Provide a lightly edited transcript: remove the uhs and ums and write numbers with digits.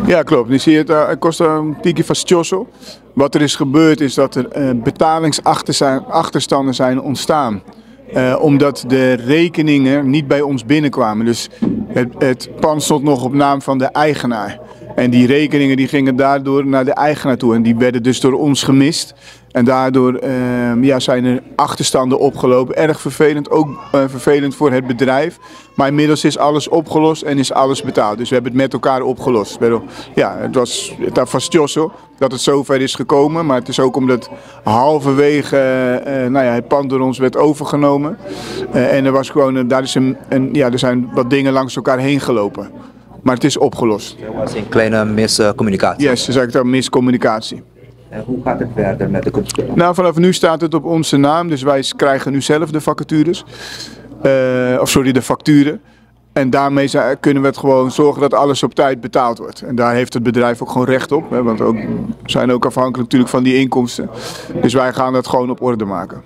Ja, klopt. Nu zie je het kost een tikje fastioso. Wat er is gebeurd is dat er betalingsachterstanden zijn ontstaan. Omdat de rekeningen niet bij ons binnenkwamen. Dus het pand stond nog op naam van de eigenaar. En die rekeningen die gingen daardoor naar de eigenaar toe. En die werden dus door ons gemist. En daardoor zijn er achterstanden opgelopen. Erg vervelend, ook vervelend voor het bedrijf. Maar inmiddels is alles opgelost en is alles betaald. Dus we hebben het met elkaar opgelost. Ja, het was fastioso dat het zover is gekomen. Maar het is ook omdat halverwege het pand door ons werd overgenomen. En er was gewoon, er zijn wat dingen langs elkaar heen gelopen. Maar het is opgelost. Er was een kleine miscommunicatie. Yes, dus eigenlijk een miscommunicatie. En hoe gaat het verder met de constructie? Nou, vanaf nu staat het op onze naam, dus wij krijgen nu zelf de vacatures. De facturen. En daarmee kunnen we het gewoon zorgen dat alles op tijd betaald wordt. En daar heeft het bedrijf ook gewoon recht op, want we zijn ook afhankelijk natuurlijk van die inkomsten. Dus wij gaan dat gewoon op orde maken.